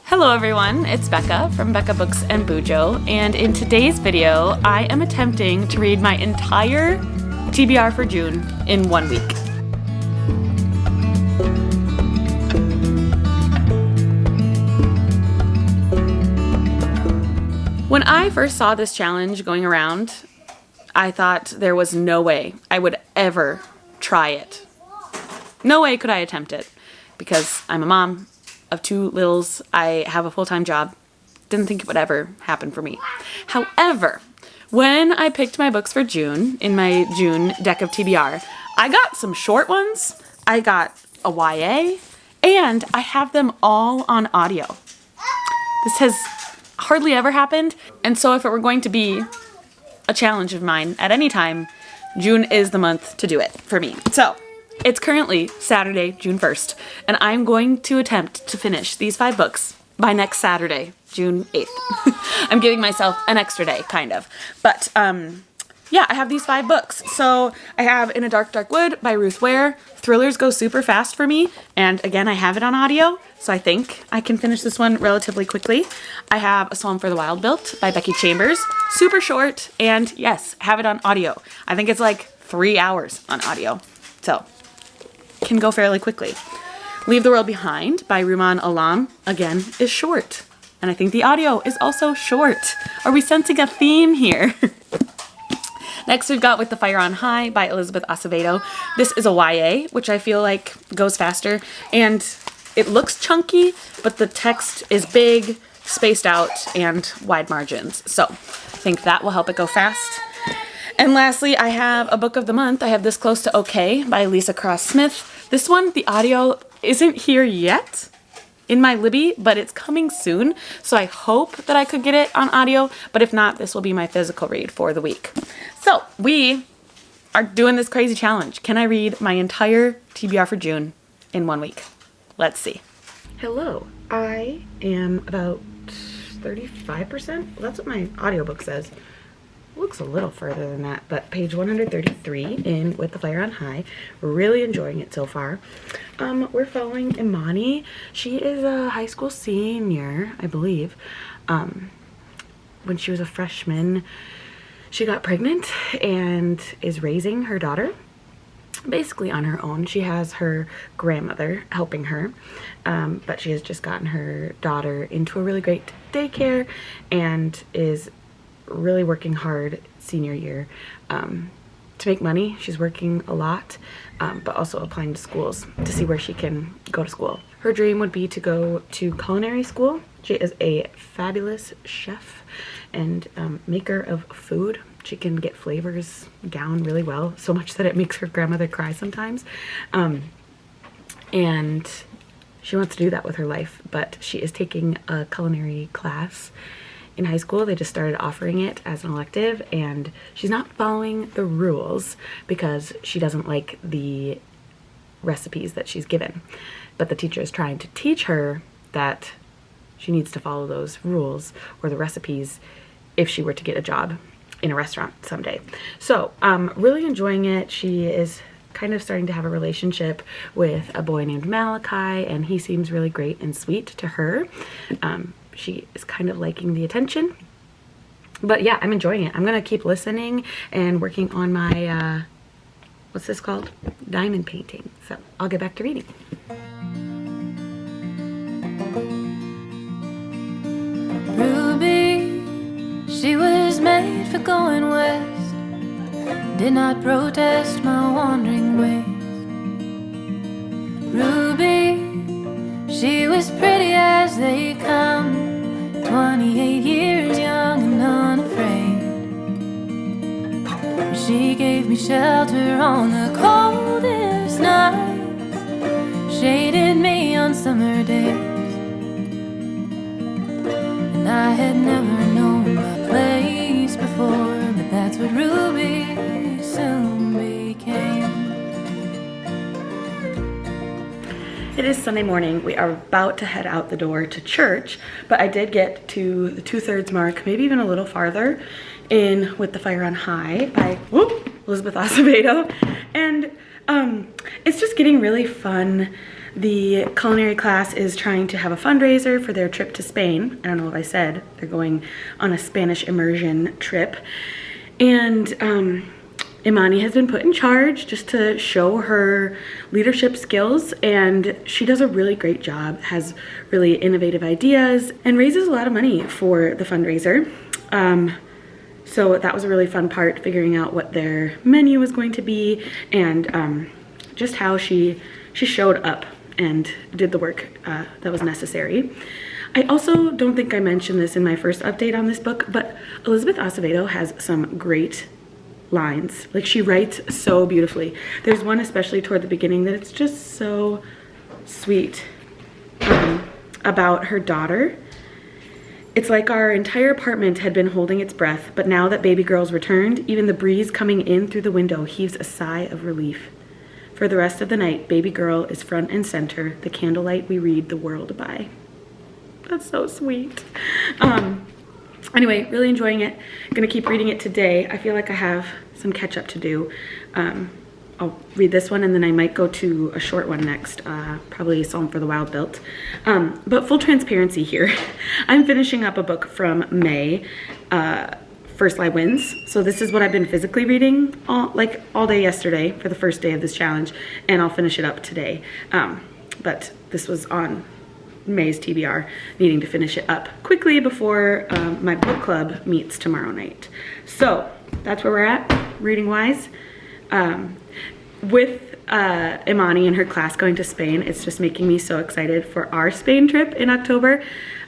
Hello everyone, it's Becca from Becca Books and Bujo, and in today's video, I am attempting to read my entire TBR for June in 1 week. When I first saw this challenge going around, I thought there was no way I would ever try it. No way could I attempt it, because I'm a mom of two littles. I have a full-time job. Didn't think it would ever happen for me. However, when I picked my books for June in my June deck of TBR, I got some short ones, I got a YA, and I have them all on audio. This has hardly ever happened, and so if it were going to be a challenge of mine at any time, June is the month to do it for me. So it's currently Saturday, June 1st, and I'm going to attempt to finish these 5 books by next Saturday, June 8th. I'm giving myself an extra day, kind of. But, yeah, I have these 5 books. So I have In a Dark, Dark Wood by Ruth Ware. Thrillers go super fast for me, and again, I have it on audio, so I think I can finish this one relatively quickly. I have A Psalm for the Wild Built by Becky Chambers. Super short, and yes, have it on audio. I think it's like 3 hours on audio, so can go fairly quickly. Leave the World Behind by Rumaan Alam, again, is short. And I think the audio is also short. Are we sensing a theme here? Next we've got With the Fire on High by Elizabeth Acevedo. This is a YA, which I feel like goes faster. And it looks chunky, but the text is big, spaced out, and wide margins. So I think that will help it go fast. And lastly, I have a book of the month. I have This Close to Okay by Lisa Cross Smith. This one, the audio isn't here yet in my Libby, but it's coming soon. So I hope that I could get it on audio, but if not, this will be my physical read for the week. So we are doing this crazy challenge. Can I read my entire TBR for June in 1 week? Let's see. Hello, I am about 35%. Well, that's what my audiobook says. Looks a little further than that, but page 133 in With the Fire on High. Really enjoying it so far. We're following Imani. She is a high school senior, I believe. When she was a freshman, she got pregnant and is raising her daughter basically on her own. She has her grandmother helping her, but she has just gotten her daughter into a really great daycare and is really working hard senior year to make money. She's working a lot, but also applying to schools to see where she can go to school. Her dream would be to go to culinary school. She is a fabulous chef and maker of food. She can get flavors down really well, so much that it makes her grandmother cry sometimes. And she wants to do that with her life, but she is taking a culinary class in high school. They just started offering it as an elective, and she's not following the rules because she doesn't like the recipes that she's given. But the teacher is trying to teach her that she needs to follow those rules or the recipes if she were to get a job in a restaurant someday. So really enjoying it. She is kind of starting to have a relationship with a boy named Malachi, and he seems really great and sweet to her. She is kind of liking the attention, but yeah, I'm enjoying it. I'm gonna keep listening and working on my what's this called, diamond painting. So I'll get back to reading. Ruby, she was made for going west, did not protest my wandering ways. Ruby, she was pretty as they come, 28 years young and unafraid. She gave me shelter on the coldest nights, shaded me on summer days, and I had never known my place before, but that's what Ruby soon became. It is Sunday morning. We are about to head out the door to church, but I did get to the 2/3 mark, maybe even a little farther, in With the Fire on High by Elizabeth Acevedo. And it's just getting really fun The culinary class is trying to have a fundraiser for their trip to Spain. I don't know if I said they're going on a Spanish immersion trip. And Imani has been put in charge just to show her leadership skills, and she does a really great job, has really innovative ideas, and raises a lot of money for the fundraiser. So that was a really fun part, figuring out what their menu was going to be, and just how she showed up and did the work that was necessary. I also don't think I mentioned this in my first update on this book, but Elizabeth Acevedo has some great lines. Like, she writes so beautifully. There's one especially toward the beginning that it's just so sweet, about her daughter. It's like our entire apartment had been holding its breath, but now that baby girl's returned, even the breeze coming in through the window heaves a sigh of relief. For the rest of the night, baby girl is front and center, the candlelight we read the world by. That's so sweet. Anyway, really enjoying it. I'm gonna keep reading it today. I feel like I have some catch up to do. I'll read this one and then I might go to a short one next, probably Psalm for the Wild Built. But full transparency here, I'm finishing up a book from May, First Lie Wins. So this is what I've been physically reading all day yesterday for the first day of this challenge, and I'll finish it up today. But this was on May's TBR, needing to finish it up quickly before my book club meets tomorrow night. So that's where we're at, reading wise. With Imani and her class going to Spain, it's just making me so excited for our Spain trip in October.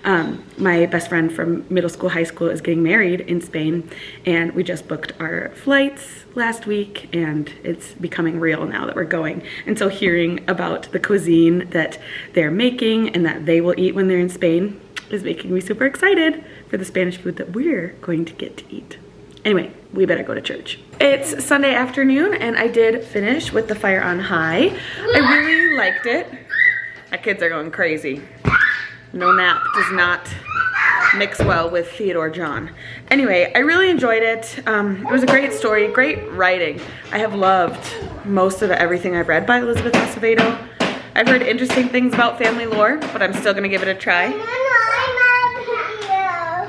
My best friend from middle school, high school is getting married in Spain, and we just booked our flights last week, and it's becoming real now that we're going. And so hearing about the cuisine that they're making and that they will eat when they're in Spain is making me super excited for the Spanish food that we're going to get to eat. Anyway, we better go to church. It's Sunday afternoon, and I did finish with The Fire on High. I really liked it. My kids are going crazy. No nap does not mix well with Theodore John. Anyway, I really enjoyed it. It was a great story, great writing. I have loved most of everything I've read by Elizabeth Acevedo. I've heard interesting things about family lore, but I'm still gonna give it a try.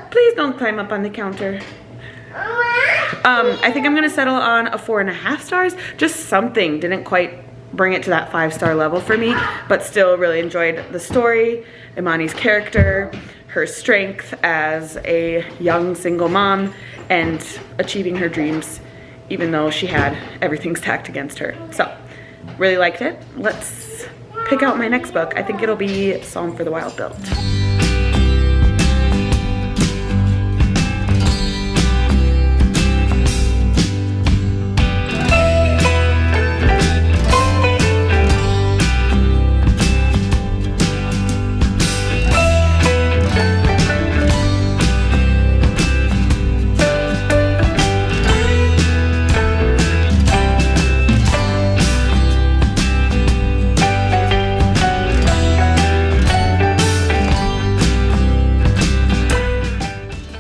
Please don't climb up on the counter. I think I'm gonna settle on a 4.5 stars. Just something didn't quite bring it to that 5-star level for me, but still really enjoyed the story, Imani's character, her strength as a young single mom, and achieving her dreams even though she had everything stacked against her. So, really liked it. Let's pick out my next book. I think it'll be Psalm for the Wild Built.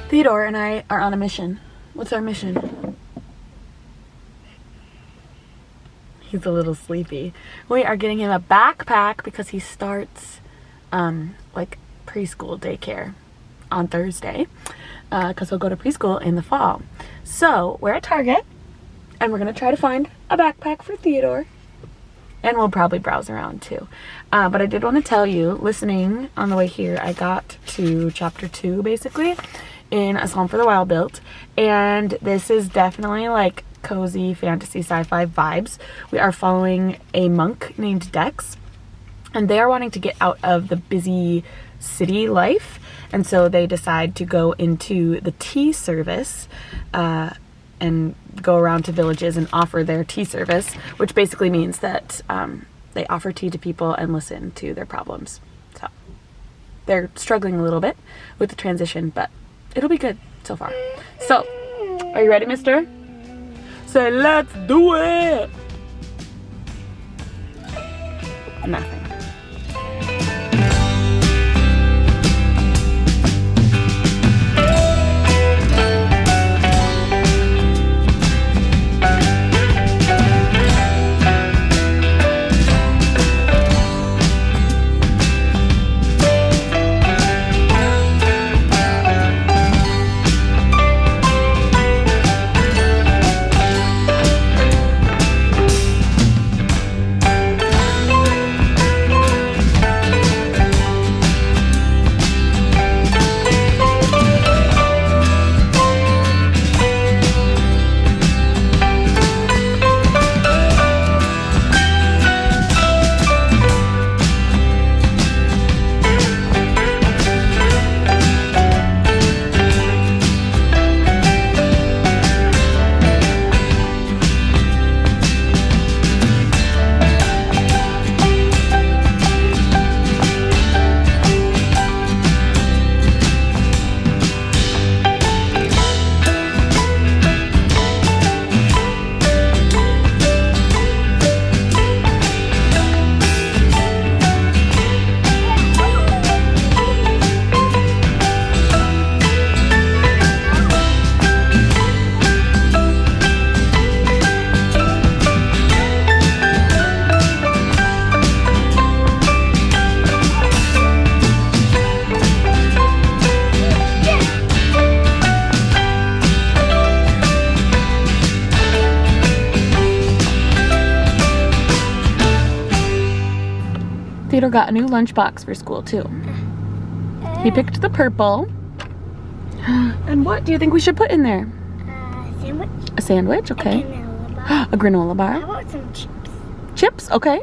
Theodore and I are on a mission. What's our mission? He's a little sleepy. We are getting him a backpack because he starts like preschool daycare on Thursday, because he'll go to preschool in the fall. So we're at Target and we're gonna try to find a backpack for Theodore, and we'll probably browse around too. But I did want to tell you, listening on the way here, I got to chapter 2 basically in A Psalm for the Wild Built, and this is definitely like cozy fantasy sci-fi vibes. We are following a monk named Dex, and they are wanting to get out of the busy city life, and so they decide to go into the tea service and go around to villages and offer their tea service, which basically means that they offer tea to people and listen to their problems. So they're struggling a little bit with the transition, but it'll be good so far. So, are you ready, mister? Say, let's do it! Nothing. Theodore got a new lunchbox for school too. He picked the purple. And what do you think we should put in there? Sandwich. A sandwich, okay. A granola bar. A granola bar. How about some chips? Chips, okay.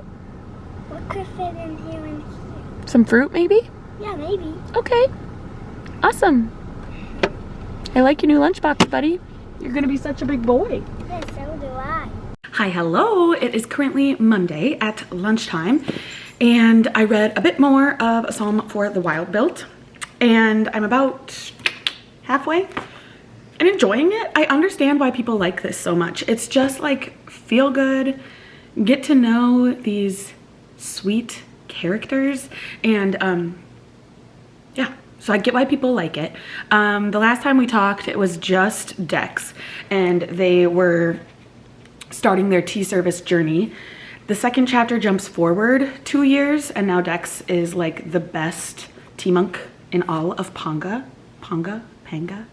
What could fit in here and here? Some fruit maybe? Yeah, maybe. Okay. Awesome. I like your new lunchbox, buddy. You're gonna be such a big boy. Yeah, so do I. Hi, hello. It is currently Monday at lunchtime, and I read a bit more of a psalm for the Wild Built, and I'm about halfway and enjoying it. I understand why people like this so much. It's just like feel good, get to know these sweet characters, and yeah, so I get why people like it. The last time we talked, it was just Dex, and they were starting their tea service journey. The second chapter jumps forward 2 years, and now Dex is like the best tea monk in all of Panga. I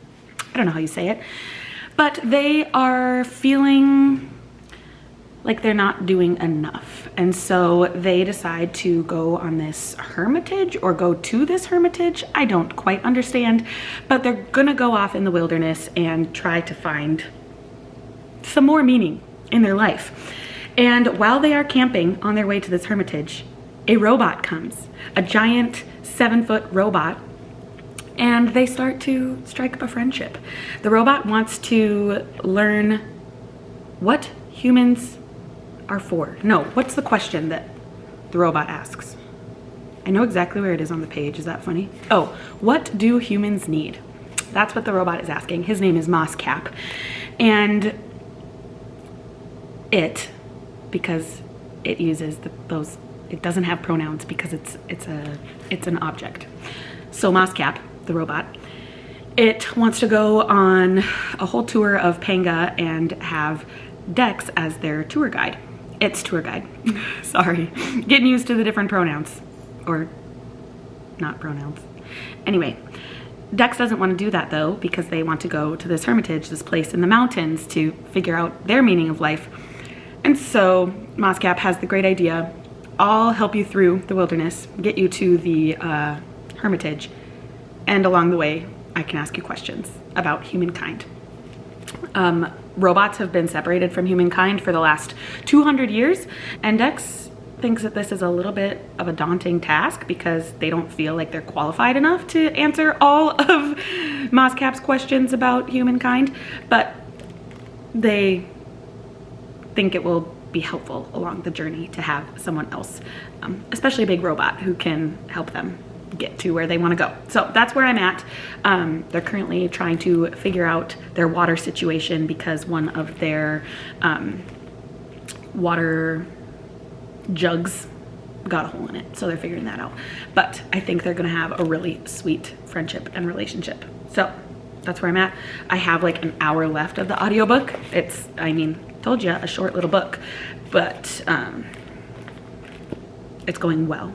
don't know how you say it. But they are feeling like they're not doing enough. And so they decide to go on this hermitage or go to this hermitage. I don't quite understand, but they're gonna go off in the wilderness and try to find some more meaning in their life. And while they are camping on their way to this hermitage, a robot comes, a giant 7-foot robot, and they start to strike up a friendship. The robot wants to learn what humans are for. No, what's the question that the robot asks? I know exactly where it is on the page. Is that funny? Oh, what do humans need? That's what the robot is asking. His name is Moscap. And it, because it uses those, it doesn't have pronouns because it's an object. So Moscap, the robot, it wants to go on a whole tour of Panga and have Dex as their tour guide. Its tour guide. Sorry. Getting used to the different pronouns. Or not pronouns. Anyway, Dex doesn't want to do that though, because they want to go to this hermitage, this place in the mountains, to figure out their meaning of life. And so Moscap has the great idea, I'll help you through the wilderness, get you to the hermitage, and along the way, I can ask you questions about humankind. Robots have been separated from humankind for the last 200 years, and Dex thinks that this is a little bit of a daunting task because they don't feel like they're qualified enough to answer all of Moscap's questions about humankind, but they think it will be helpful along the journey to have someone else, especially a big robot, who can help them get to where they want to go. So that's where I'm at. They're currently trying to figure out their water situation because one of their water jugs got a hole in it. So they're figuring that out. But I think they're going to have a really sweet friendship and relationship. So that's where I'm at. I have like an hour left of the audiobook. It's, I mean, told you, a short little book, but it's going well.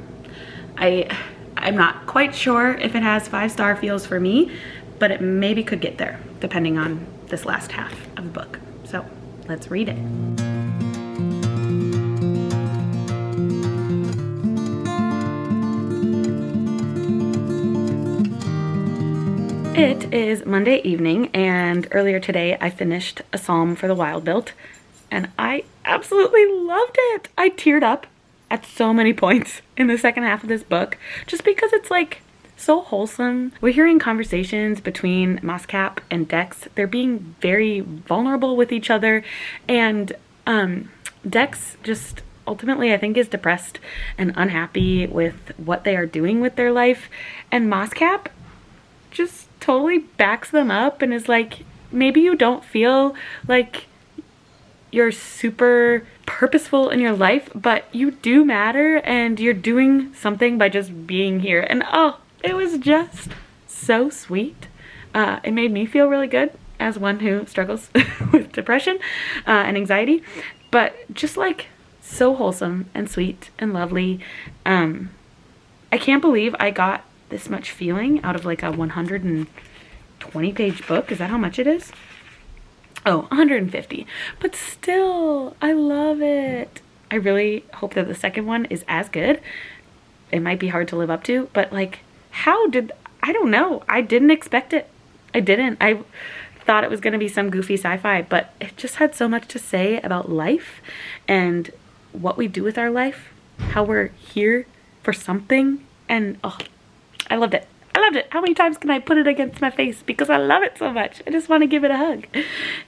I'm not quite sure if it has 5-star feels for me, but it maybe could get there depending on this last half of the book. So let's read it. It is Monday evening, and earlier today I finished a psalm for the Wild Built, and I absolutely loved it. I teared up at so many points in the second half of this book, just because it's like so wholesome. We're hearing conversations between Moscap and Dex. They're being very vulnerable with each other, and Dex just ultimately, I think, is depressed and unhappy with what they are doing with their life, and Moscap just totally backs them up and is like, maybe you don't feel like you're super purposeful in your life, but you do matter, and you're doing something by just being here. And oh, it was just so sweet. It made me feel really good as one who struggles with depression and anxiety, but just like so wholesome and sweet and lovely. I can't believe I got this much feeling out of like a 120-page book. Is that how much it is? Oh, 150. But still, I love it. I really hope that the second one is as good. it might be hard to live up to, but like, I don't know. I didn't expect it. I didn't. I thought it was going to be some goofy sci-fi, but it just had so much to say about life and what we do with our life, how we're here for something, and oh, I loved it. I loved it. How many times can I put it against my face because I love it so much? I just want to give it a hug.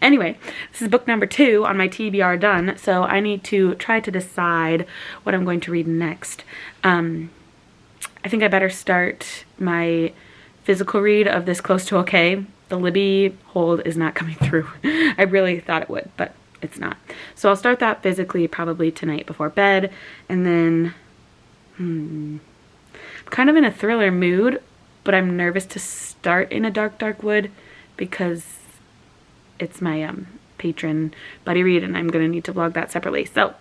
Anyway, this is book number 2 on my TBR done, so I need to try to decide what I'm going to read next. I think I better start my physical read of This Close to Okay. The Libby hold is not coming through. I really thought it would, but it's not. So I'll start that physically probably tonight before bed, and then I'm kind of in a thriller mood, but I'm nervous to start in a dark wood because it's my patron buddy read, and I'm gonna need to vlog that separately. So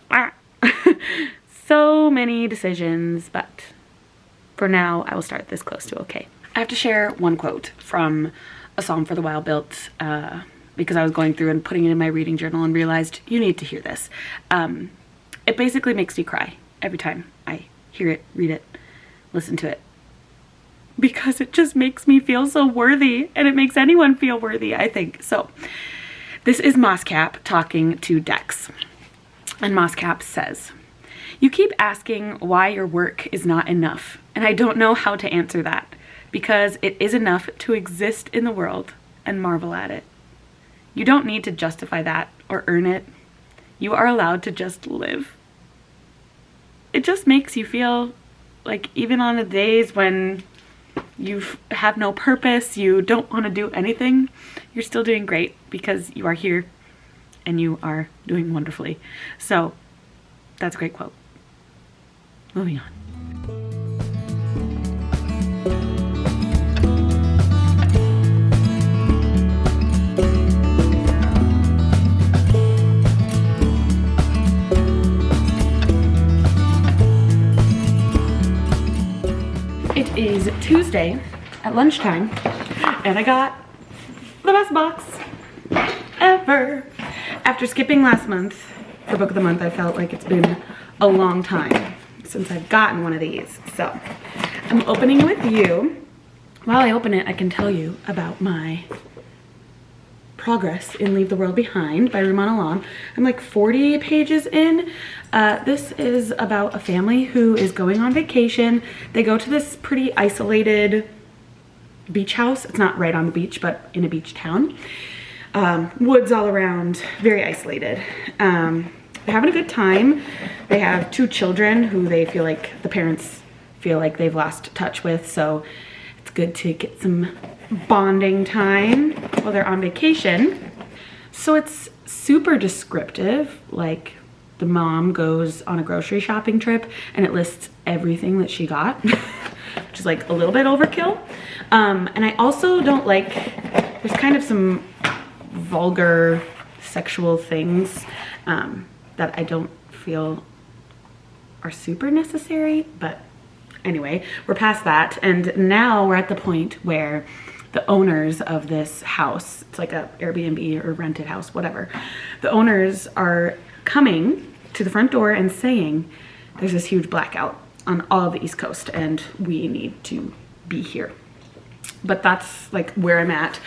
so many decisions, but for now I will start This Close to Okay. I have to share one quote from A Psalm for the Wild Built because I was going through and putting it in my reading journal and realized you need to hear this. It basically makes me cry every time I hear it, read it, listen to it, because it just makes me feel so worthy, and it makes anyone feel worthy, I think. So this is Mosscap talking to Dex, and Mosscap says, "You keep asking why your work is not enough, and I don't know how to answer that, because it is enough to exist in the world and marvel at it. You don't need to justify that or earn it. You are allowed to just live." It just makes you feel like even on the days when you have no purpose, you don't want to do anything, you're still doing great because you are here and you are doing wonderfully. So that's a great quote. Moving on. It is Tuesday at lunchtime, and I got the best box ever. After skipping last month for Book of the Month, I felt like it's been a long time since I've gotten one of these. So I'm opening it with you. While I open it, I can tell you about my progress in Leave the World Behind by Rumaan Alam. I'm like 40 pages in. This is about a family who is going on vacation. They go to this pretty isolated beach house. It's not right on the beach, but in a beach town. Woods all around, very isolated. They're having a good time. They have 2 children who they feel like the parents feel like they've lost touch with, so it's good to get some bonding time while they're on vacation. So it's super descriptive, like the mom goes on a grocery shopping trip and it lists everything that she got, which is like a little bit overkill. And I also don't like, there's kind of some vulgar sexual things that I don't feel are super necessary, but anyway, we're past that, and now we're at the point where the owners of this house, it's like a Airbnb or rented house, whatever, the owners are coming to the front door and saying there's this huge blackout on all of the East Coast and we need to be here. But that's like where I'm at.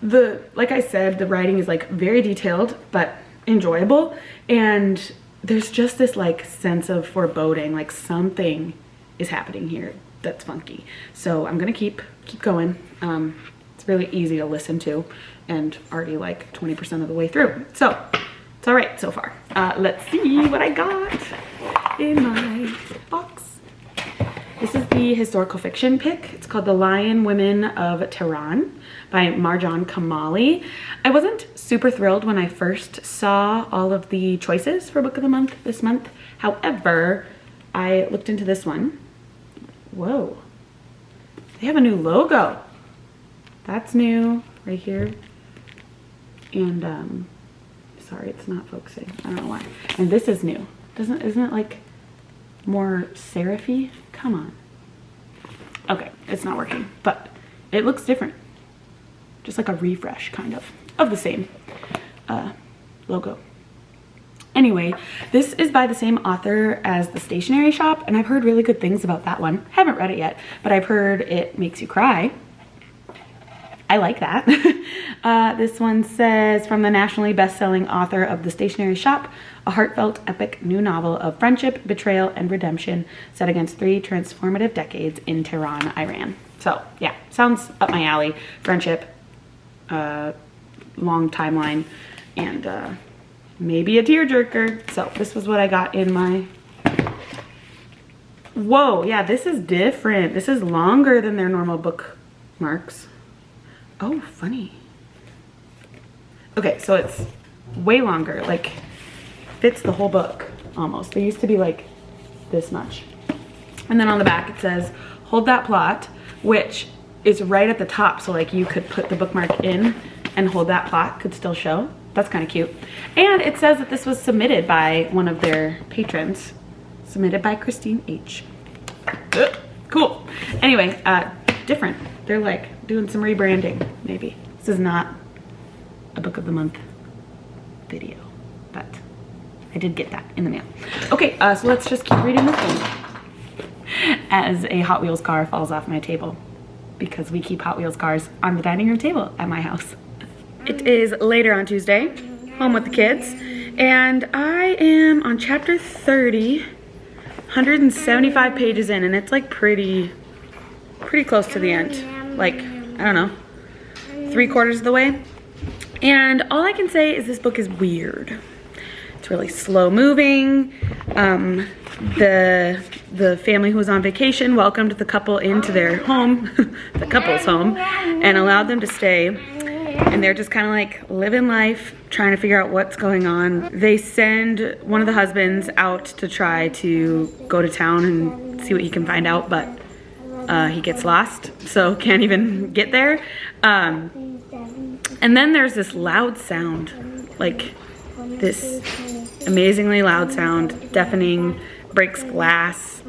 Like I said, the writing is like very detailed but enjoyable, and there's just this like sense of foreboding, like something is happening here that's funky. So I'm gonna keep going. It's really easy to listen to and already like 20% of the way through. So it's all right so far. Let's see what I got in my box. This is the historical fiction pick. It's called The Lion Women of Tehran by Marjan Kamali. I wasn't super thrilled when I first saw all of the choices for Book of the Month this month. However, I looked into this one. Whoa, they have a new logo. That's new right here. And sorry, it's not focusing. I don't know why. And this is new. Isn't it like more serify? Come on. Okay, it's not working, but it looks different. Just like a refresh kind of the same logo. Anyway, this is by the same author as The Stationery Shop, and I've heard really good things about that one. Haven't read it yet, but I've heard it makes you cry. I like that. This one says, from the nationally best-selling author of The Stationery Shop, a heartfelt epic new novel of friendship, betrayal, and redemption set against 3 transformative decades in Tehran, Iran. So yeah, sounds up my alley. Friendship, long timeline, and maybe a tearjerker. So this was what I got in my... Whoa, yeah, this is different. This is longer than their normal bookmarks. Oh, funny. Okay, so it's way longer, like fits the whole book almost. They used to be like this much. And then on the back it says, hold that plot, which is right at the top. So like you could put the bookmark in and hold that plot could still show. That's kind of cute. And it says that this was submitted by one of their patrons, submitted by Christine H. Cool. Anyway, different. They're like doing some rebranding, maybe. This is not a book of the month video, but I did get that in the mail. Okay, so let's just keep reading this one as a Hot Wheels car falls off my table, because we keep Hot Wheels cars on the dining room table at my house. It is later on Tuesday, home with the kids, and I am on chapter 30, 175 pages in, and it's like pretty close to the end. Like, I don't know, 3/4 of the way. And all I can say is this book is weird. It's really slow moving. The family who was on vacation welcomed the couple into their home, the couple's home, and allowed them to stay. And they're just kind of like living life, trying to figure out what's going on. They send one of the husbands out to try to go to town and see what he can find out, but he gets lost, so can't even get there. And then there's this loud sound, like this amazingly loud sound, deafening, breaks glass.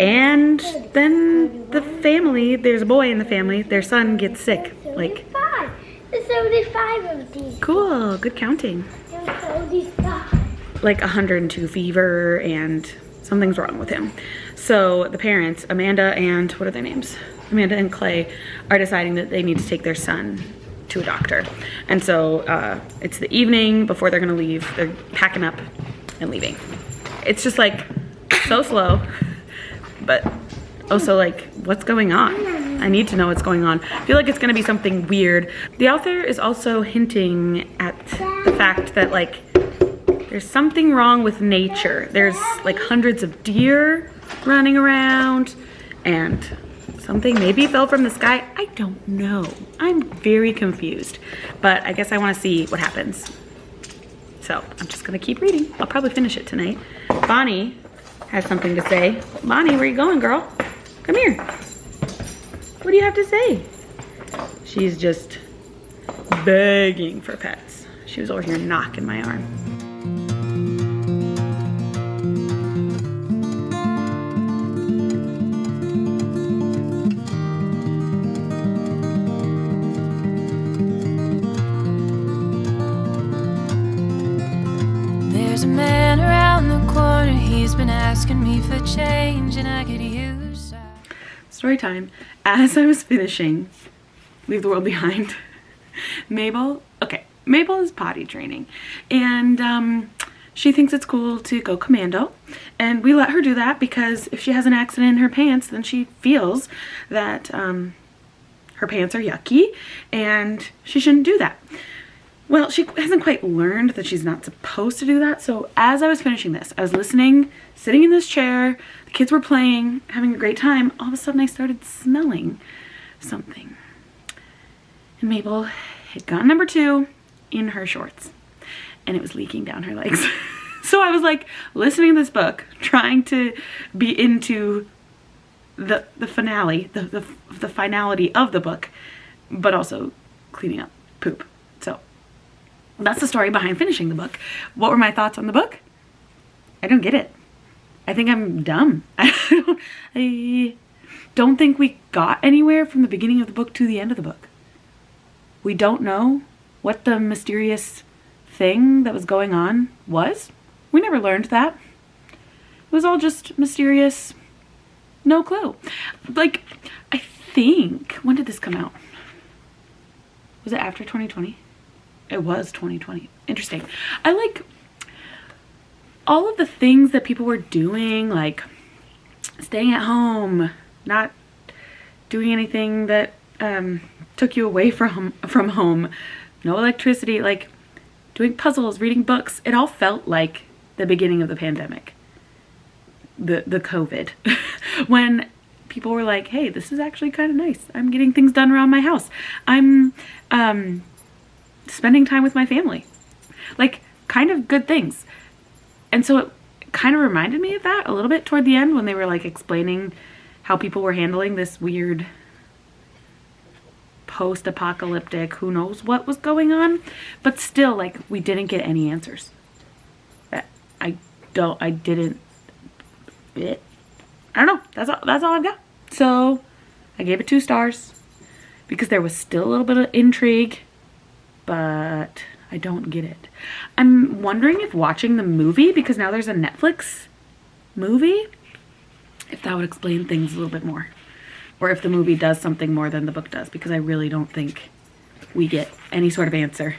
And then the family, there's a boy in the family, their son gets sick. Like, There's 75 of these. cool, good counting. There's 75. Like 102 fever, and something's wrong with him. So the parents, Amanda and, what are their names? Amanda and Clay, are deciding that they need to take their son to a doctor. And so it's the evening before they're gonna leave. They're packing up and leaving. It's just like so slow, but also like, what's going on? I need to know what's going on. I feel like it's gonna be something weird. The author is also hinting at the fact that like, there's something wrong with nature. There's like hundreds of deer running around, and something maybe fell from the sky. I don't know. I'm very confused, but I guess I want to see what happens. So I'm just gonna keep reading. I'll probably finish it tonight. Bonnie has something to say. Bonnie, where you going, girl? Come here. What do you have to say? She's just begging for pets. She was over here knocking my arm. There's a man around the corner, he's been asking me for change, and I could use Story time. As I was finishing Leave the World Behind, Mabel is potty training, and she thinks it's cool to go commando, and we let her do that because if she has an accident in her pants, then she feels that her pants are yucky and she shouldn't do that. Well, she hasn't quite learned that she's not supposed to do that. So as I was finishing this, I was listening, sitting in this chair, the kids were playing, having a great time. All of a sudden I started smelling something. And Mabel had gotten number 2 in her shorts, and it was leaking down her legs. So I was like listening to this book, trying to be into the finale, the finality of the book, but also cleaning up poop. So that's the story behind finishing the book. What were my thoughts on the book? I don't get it. I think I'm dumb. I don't think we got anywhere from the beginning of the book to the end of the book. We don't know what the mysterious thing that was going on was. We never learned that. It was all just mysterious. No clue. Like, I think, when did this come out? Was it after 2020? It was 2020. Interesting. I like all of the things that people were doing, like staying at home, not doing anything that took you away from home, no electricity, like doing puzzles, reading books. It all felt like the beginning of the pandemic, the COVID, when people were like, hey, this is actually kind of nice. I'm getting things done around my house. I'm spending time with my family, like kind of good things. And so it kind of reminded me of that a little bit toward the end when they were like explaining how people were handling this weird post-apocalyptic, who knows what was going on, but still, like, we didn't get any answers. I don't know. That's all I've got. So I gave it 2 stars because there was still a little bit of intrigue, but I don't get it. I'm wondering if watching the movie, because now there's a Netflix movie, if that would explain things a little bit more. Or if the movie does something more than the book does, because I really don't think we get any sort of answer.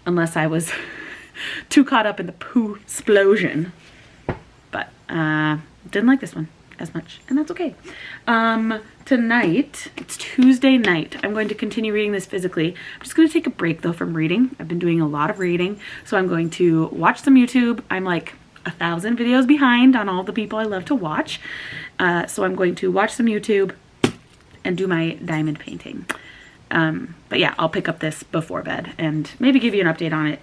Unless I was too caught up in the poo explosion. But didn't like this one as much, and that's okay. Tonight, it's Tuesday night. I'm going to continue reading this physically. I'm just going to take a break though from reading. I've been doing a lot of reading, so I'm going to watch some YouTube. I'm like 1,000 videos behind on all the people I love to watch. So I'm going to watch some YouTube and do my diamond painting. But yeah, I'll pick up this before bed and maybe give you an update on it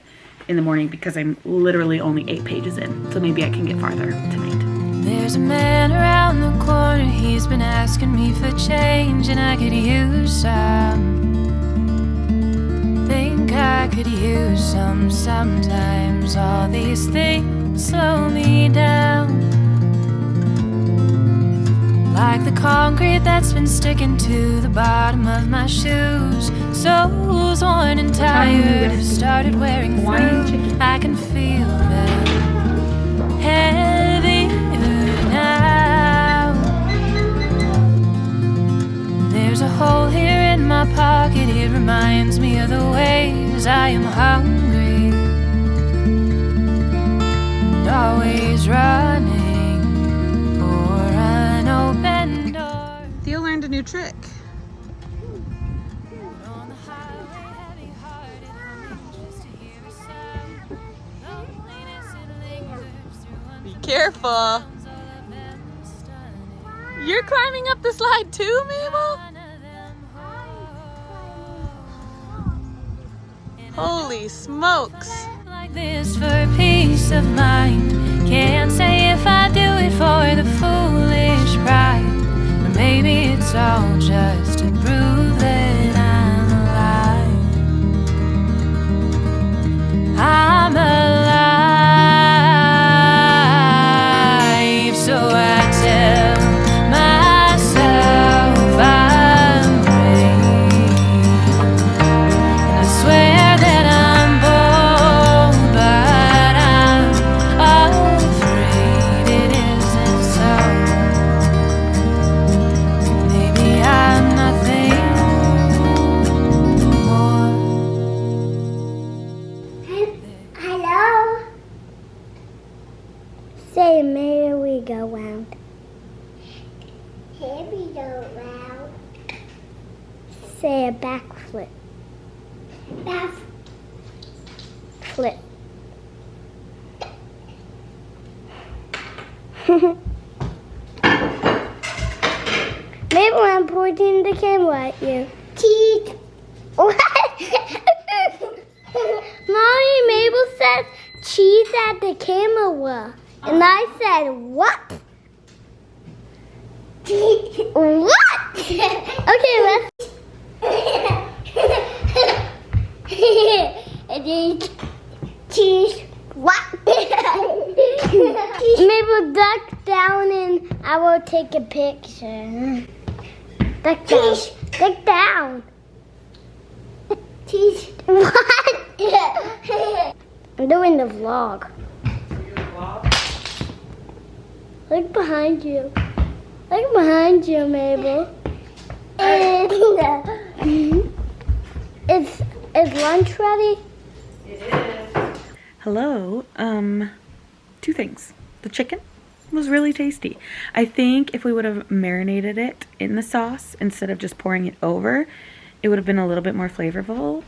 in the morning because I'm literally only 8 pages in. So maybe I can get farther tonight. There's a man around the corner, he's been asking me for change, and I could use some. Think I could use some sometimes. All these things slow me down, like the concrete that's been sticking to the bottom of my shoes. Soles worn and tired have started wearing through. I can feel them heavier now. There's a hole here in my pocket, it reminds me of the ways I am hungry and always running for an open door. Theo learned a new trick. On the highway, heavy-hearted, humming just to hear a sound. Loneliness, it lingers through Be careful. sounds, all of them stunning. You're climbing up the slide too, Mabel? None of them whole. Holy smokes. Like this for peace of mind. Can't say if I do it for the foolish pride, or maybe it's all just to prove that I'm alive. I'm alive, so I tell myself I'm brave, and I swear that I'm bold, but I'm afraid it isn't so. Maybe I'm nothing more. Hello? Say merry go round. Merry go round. Say a backflip. Flip. Maybe I'm pointing the camera at you. Teeth. What? Mommy, Mabel said cheese at the camera. And I said, what? What? Okay, let's. And then cheese. What? Mabel, duck down and I will take a picture. Duck down. Duck down. Teach what? I'm doing the vlog. Look behind you. Look behind you, Mabel. And is lunch ready? It is. Hello. Two things. The chicken was really tasty. I think if we would have marinated it in the sauce instead of just pouring it over, it would have been a little bit more flavorful,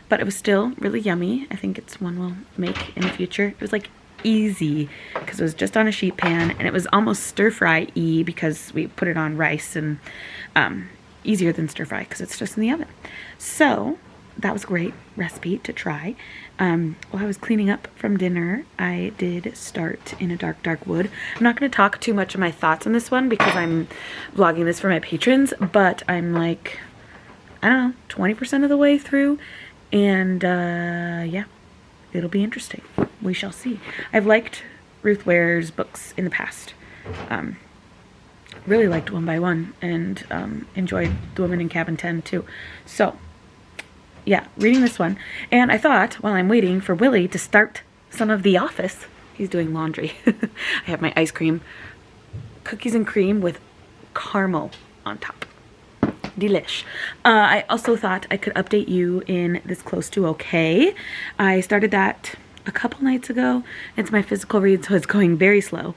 but it was still really yummy. I think it's one we'll make in the future. It was like easy because it was just on a sheet pan, and it was almost stir-fry-y because we put it on rice, and easier than stir-fry because it's just in the oven. So that was a great recipe to try. While I was cleaning up from dinner, I did start in a dark wood. I'm not going to talk too much of my thoughts on this one because I'm vlogging this for my patrons, but I'm like, I don't know, 20% of the way through, and yeah, it'll be interesting. We shall see. I've liked Ruth Ware's books in the past. Really liked One by One, and enjoyed The Woman in Cabin 10 too. So yeah, reading this one. And I thought, while I'm waiting for Willie to start some of The Office, he's doing laundry. I have my ice cream, cookies and cream with caramel on top. Delish. I also thought I could update you in This Close to Okay. I started that a couple nights ago. It's my physical read, so it's going very slow.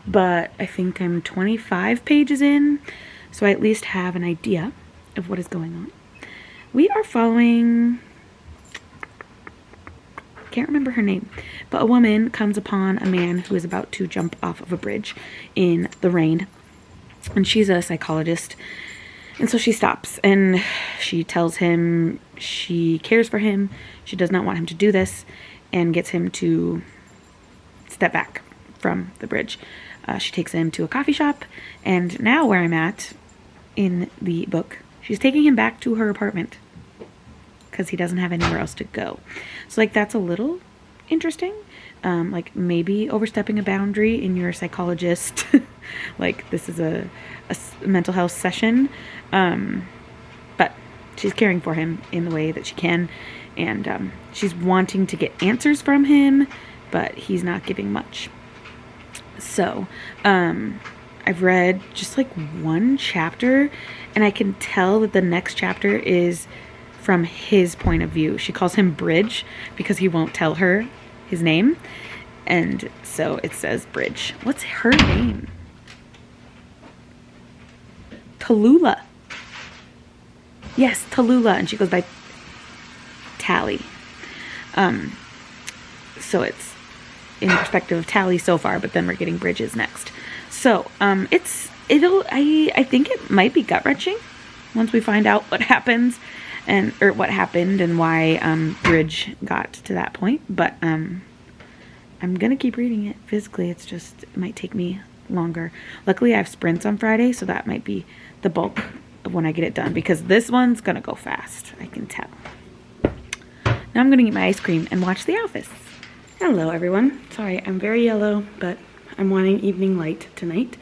But I think I'm 25 pages in, so I at least have an idea of what is going on. We are following, can't remember her name, but a woman comes upon a man who is about to jump off of a bridge in the rain. And she's a psychologist. And so she stops and she tells him she cares for him. She does not want him to do this, and gets him to step back from the bridge. She takes him to a coffee shop, and now where I'm at in the book, she's taking him back to her apartment because he doesn't have anywhere else to go. So like, that's a little interesting. Like maybe overstepping a boundary in your psychologist. Like this is a mental health session. But she's caring for him in the way that she can. And she's wanting to get answers from him, but he's not giving much. So I've read just like one chapter, and I can tell that the next chapter is from his point of view. She calls him Bridge because he won't tell her his name. And so it says Bridge. What's her name? Tallulah. Yes, Tallulah. And she goes by Tally. So it's in perspective of Tally so far, but then we're getting Bridges next. So I think it might be gut-wrenching once we find out what happens, or what happened and why Bridge got to that point. But I'm gonna keep reading it physically. It's just, it might take me longer. Luckily I have sprints on Friday, so that might be the bulk of when I get it done, because this one's gonna go fast, I can tell. Now I'm gonna eat my ice cream and watch The Office. Hello everyone. Sorry, I'm very yellow, but I'm wanting evening light tonight.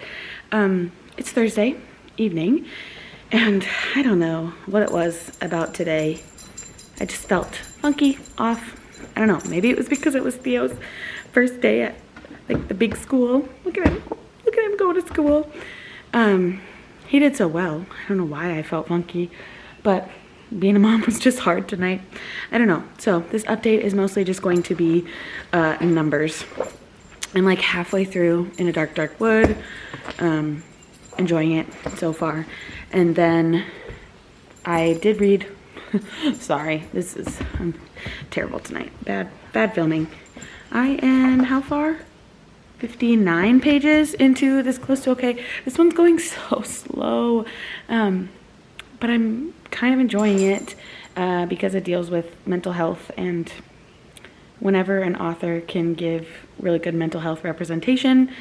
It's Thursday evening, and I don't know what it was about today. I just felt funky, off. I don't know, maybe it was because it was Theo's first day at like the big school. Look at him going to school. He did so well. I don't know why I felt funky, but being a mom was just hard tonight. I don't know. So this update is mostly just going to be numbers. I'm like halfway through In a Dark Wood, enjoying it so far. And then I did read, sorry, I'm terrible tonight. Bad filming. I am, how far? 59 pages into This Close to Okay. This one's going so slow, but I'm kind of enjoying it because it deals with mental health, and whenever an author can give really good mental health representation,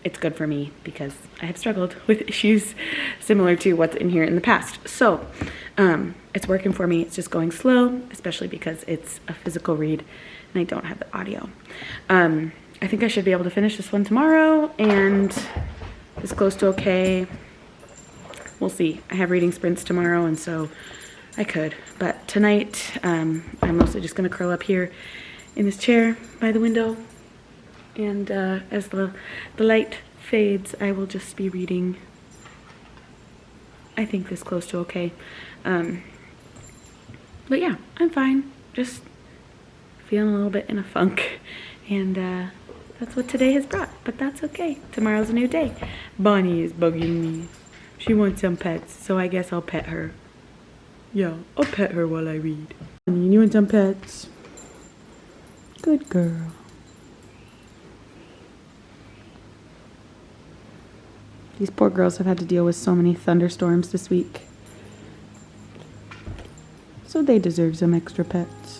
it's good for me because I have struggled with issues similar to what's in here in the past. So it's working for me. It's just going slow, especially because it's a physical read and I don't have the audio. I think I should be able to finish this one tomorrow, and This Close to Okay, we'll see. I have reading sprints tomorrow, and so I could, but tonight I'm mostly just gonna curl up here in this chair by the window, and as the light fades, I will just be reading, I think, this close to okay. But yeah, I'm fine, just feeling a little bit in a funk, and that's what today has brought, but that's okay. Tomorrow's a new day. Bonnie is bugging me. She wants some pets, so I guess I'll pet her. Yeah, I'll pet her while I read. Bonnie, you want some pets? Good girl. These poor girls have had to deal with so many thunderstorms this week, so they deserve some extra pets.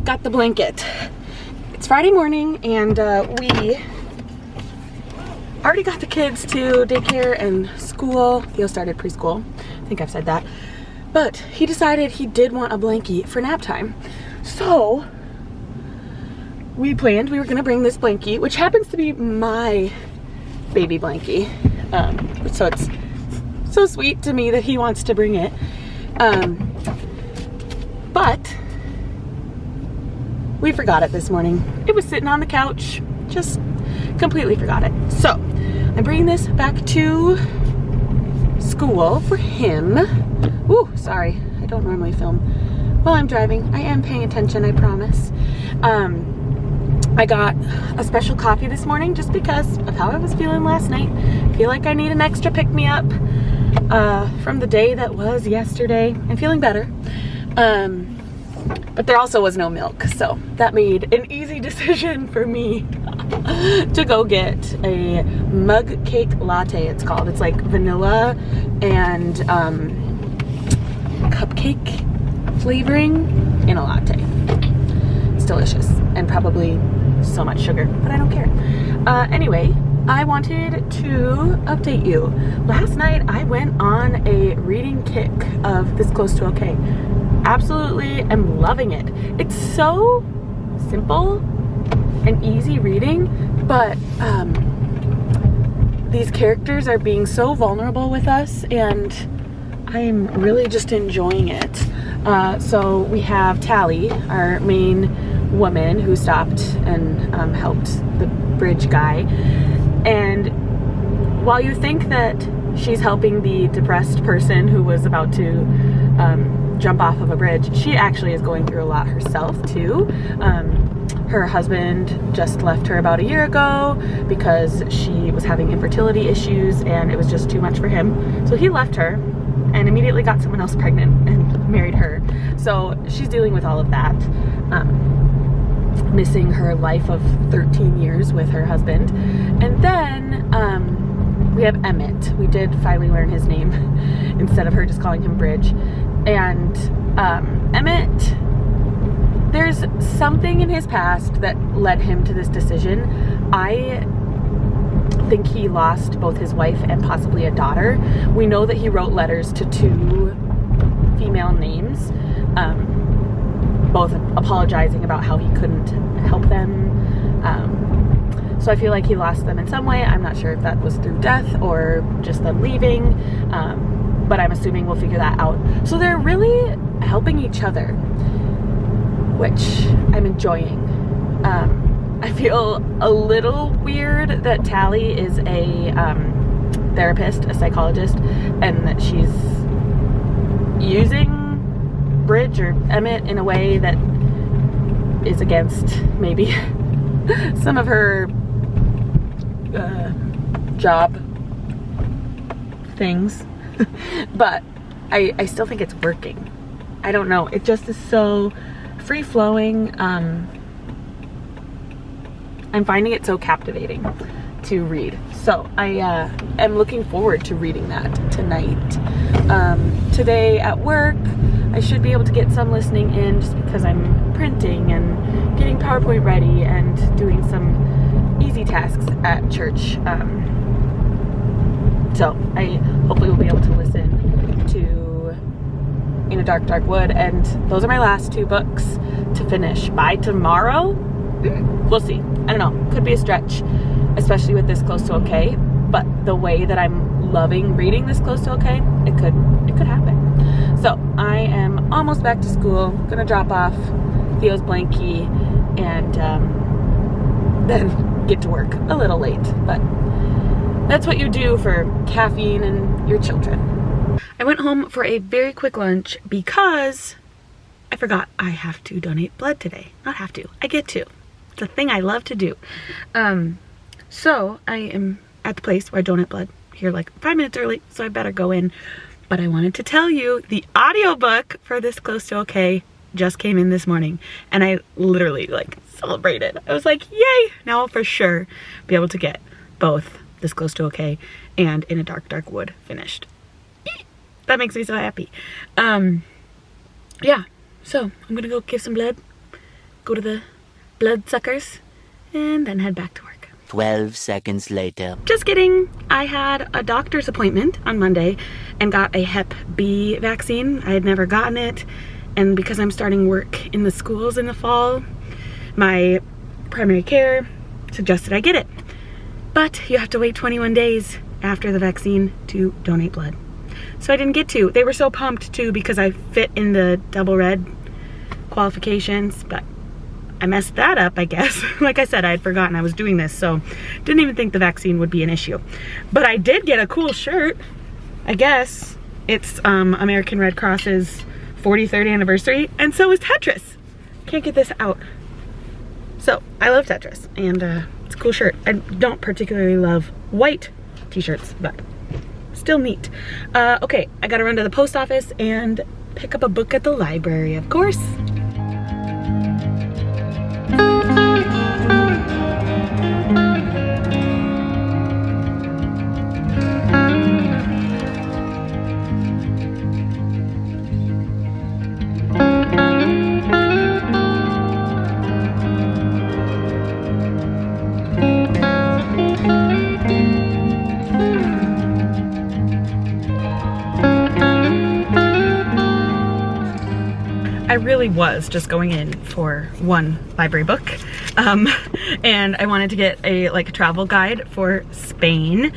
Got the blanket. It's Friday morning, and we already got the kids to daycare and school. Theo started preschool. I think I've said that. But he decided he did want a blankie for nap time. So we planned we were gonna bring this blankie, which happens to be my baby blankie. So it's so sweet to me that he wants to bring it. But we forgot it this morning. It was sitting on the couch, just completely forgot it. So I'm bringing this back to school for him. Ooh, sorry, I don't normally film while I'm driving. I am paying attention, I promise. I got a special coffee this morning just because of how I was feeling last night. I feel like I need an extra pick-me-up from the day that was yesterday. I'm feeling better. But there also was no milk, so that made an easy decision for me to go get a mug cake latte, it's called. It's like vanilla and cupcake flavoring in a latte. It's delicious and probably so much sugar, but I don't care. Anyway, I wanted to update you. Last night I went on a reading kick of This Close to Okay. Absolutely am loving it. It's so simple and easy reading, but these characters are being so vulnerable with us, and I'm really just enjoying it. So we have Tally, our main woman, who stopped and helped the bridge guy, and while you think that she's helping the depressed person who was about to jump off of a bridge, she actually is going through a lot herself too. Her husband just left her about a year ago because she was having infertility issues and it was just too much for him. So he left her and immediately got someone else pregnant and married her. So she's dealing with all of that, missing her life of 13 years with her husband. And then we have Emmett. We did finally learn his name instead of her just calling him Bridge. And Emmett, there's something in his past that led him to this decision. I think he lost both his wife and possibly a daughter. We know that he wrote letters to 2 female names, both apologizing about how he couldn't help them. So I feel like he lost them in some way. I'm not sure if that was through death or just them leaving. But I'm assuming we'll figure that out. So they're really helping each other, which I'm enjoying. I feel a little weird that Tally is a therapist, a psychologist, and that she's using Bridge or Emmett in a way that is against maybe some of her job things. But I still think it's working. I don't know. It just is so free-flowing. I'm finding it so captivating to read. So I am looking forward to reading that tonight. Today at work, I should be able to get some listening in just because I'm printing and getting PowerPoint ready and doing some easy tasks at church. So I hopefully will be able to listen to In a Dark, Dark Wood, and those are my last 2 books to finish by tomorrow. We'll see. I don't know. Could be a stretch, especially with this close to okay. But the way that I'm loving reading this close to okay, it could happen. So I am almost back to school. Gonna drop off Theo's blankie and then get to work a little late. But that's what you do for caffeine and your children. I went home for a very quick lunch because I forgot I have to donate blood today. Not have to. I get to. It's a thing I love to do. So I am at the place where I donate blood here like 5 minutes early, so I better go in. But I wanted to tell you the audiobook for This Close to Okay just came in this morning, and I literally like celebrated. I was like, yay! Now I'll for sure be able to get both This Close to Okay and In a Dark, Dark Wood finished. That makes me so happy. Yeah, so I'm gonna go give some blood, go to the blood suckers, and then head back to work. 12 seconds later. Just kidding. I had a doctor's appointment on Monday and got a Hep B vaccine. I had never gotten it, and because I'm starting work in the schools in the fall, my primary care suggested I get it. But you have to wait 21 days after the vaccine to donate blood. So I didn't get to. They were so pumped too because I fit in the double red qualifications, but I messed that up, I guess. Like I said, I had forgotten I was doing this, so didn't even think the vaccine would be an issue. But I did get a cool shirt, I guess. It's American Red Cross's 43rd anniversary, and so is Tetris. Can't get this out. So I love Tetris, and it's a cool shirt. I don't particularly love white t-shirts, but still neat. Okay, I gotta run to the post office and pick up a book at the library, of course. I really was just going in for one library book, and I wanted to get a travel guide for Spain.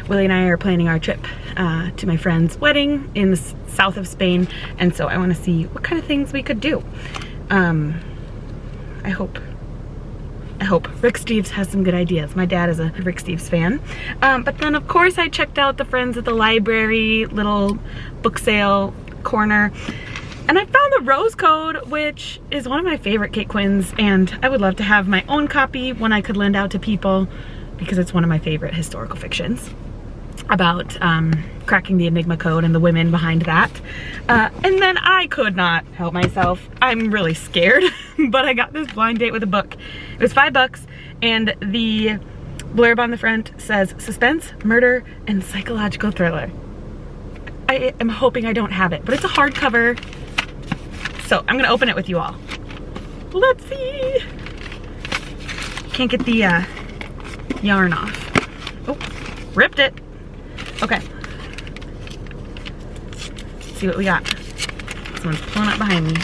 Willie and I are planning our trip to my friend's wedding in the south of Spain, and so I want to see what kind of things we could do. I hope Rick Steves has some good ideas. My dad is a Rick Steves fan. But then of course I checked out the Friends at the Library little book sale corner, and I found the Rose Code, which is one of my favorite Kate Quinn's, and I would love to have my own copy, one I could lend out to people, because it's one of my favorite historical fictions about cracking the Enigma code and the women behind that. And then I could not help myself. I'm really scared, but I got this blind date with a book. It was $5, and the blurb on the front says suspense, murder, and psychological thriller. I am hoping I don't have it, but it's a hardcover, so I'm gonna open it with you all. Let's see. Can't get the yarn off. Oh, ripped it. Okay. Let's see what we got. Someone's pulling up behind me.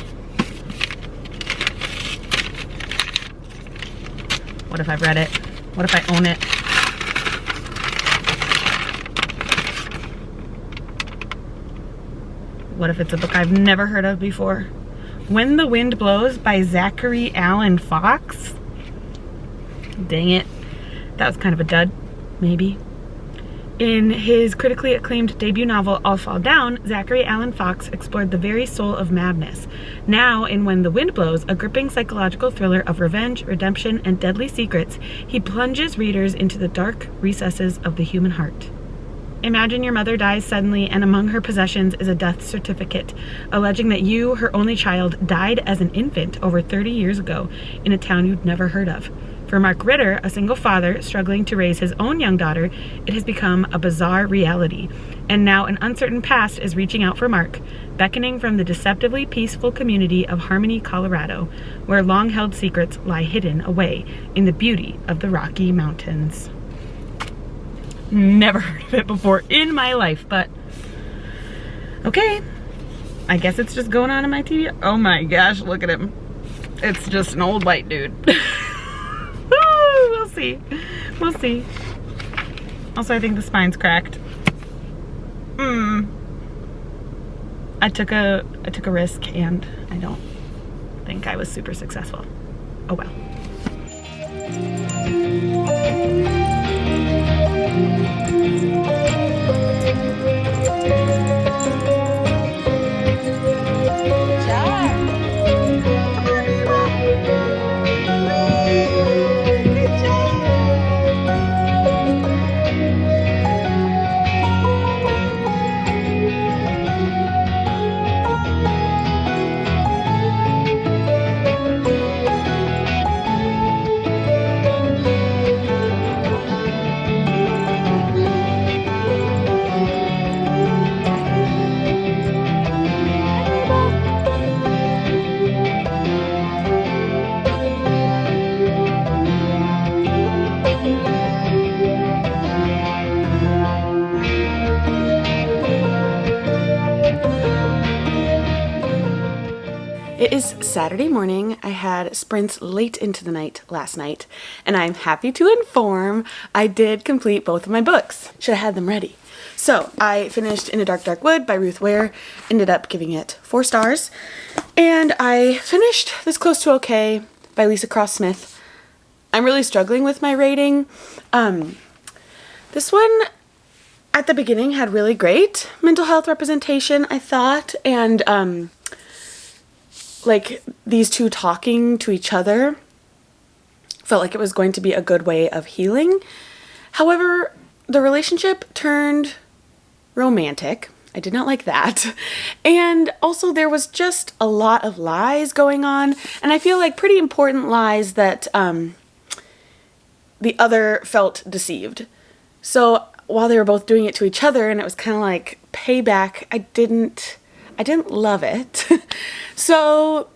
What if I've read it? What if I own it? What if it's a book I've never heard of before? When the Wind Blows by Zachary Allen Fox? Dang it. That was kind of a dud, maybe. In his critically acclaimed debut novel, All Fall Down, Zachary Allen Fox explored the very soul of madness. Now, in When the Wind Blows, a gripping psychological thriller of revenge, redemption, and deadly secrets, he plunges readers into the dark recesses of the human heart. Imagine your mother dies suddenly, and among her possessions is a death certificate alleging that you, her only child, died as an infant over 30 years ago in a town you'd never heard of. For Mark Ritter, a single father struggling to raise his own young daughter, it has become a bizarre reality. And now an uncertain past is reaching out for Mark, beckoning from the deceptively peaceful community of Harmony, Colorado, where long-held secrets lie hidden away in the beauty of the Rocky Mountains. Never heard of it before in my life, but okay. I guess it's just going on in my TV. Oh my gosh, look at him. It's just an old white dude. We'll see. We'll see. Also, I think the spine's cracked. I took a risk and I don't think I was super successful. Oh well. It is Saturday morning. I had sprints late into the night last night, and I'm happy to inform I did complete both of my books. Should have had them ready. So I finished In a Dark, Dark Wood by Ruth Ware, ended up giving it 4 stars, and I finished This Close to Okay by Lisa Cross Smith. I'm really struggling with my rating. This one at the beginning had really great mental health representation, I thought, and like these two talking to each other felt like it was going to be a good way of healing. However, the relationship turned romantic. I did not like that. And also there was just a lot of lies going on, and I feel like pretty important lies that the other felt deceived. So while they were both doing it to each other and it was kind of like payback, I didn't love it. So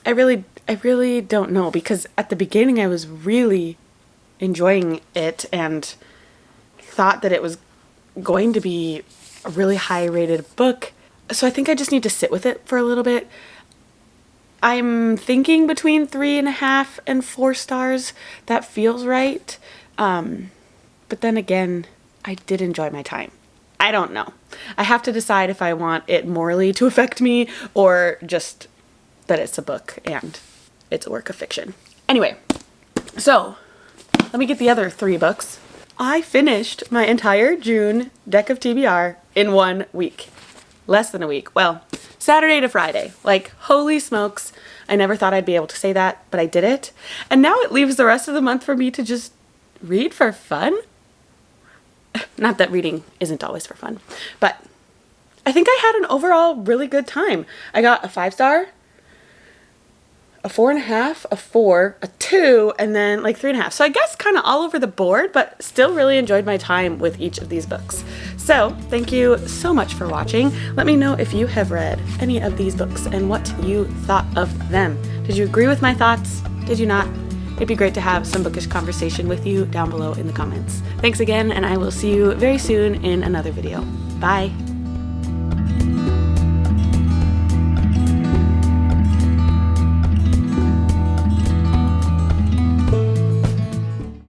I really don't know, because at the beginning I was really enjoying it and thought that it was going to be a really high rated book. So I think I just need to sit with it for a little bit. I'm thinking between 3.5 and 4 stars. That feels right. But then again, I did enjoy my time. I don't know. I have to decide if I want it morally to affect me or just that it's a book and it's a work of fiction. Anyway, so let me get the other 3 books. I finished my entire June deck of TBR in 1 week. Less than a week. Well, Saturday to Friday. Like, holy smokes. I never thought I'd be able to say that, but I did it. And now it leaves the rest of the month for me to just read for fun. Not that reading isn't always for fun, but I think I had an overall really good time. I got a 5 star, a 4.5, a 4, a 2, and then like 3.5. So I guess kind of all over the board, but still really enjoyed my time with each of these books. So thank you so much for watching. Let me know if you have read any of these books and what you thought of them. Did you agree with my thoughts? Did you not? It'd be great to have some bookish conversation with you down below in the comments. Thanks again, and I will see you very soon in another video. Bye.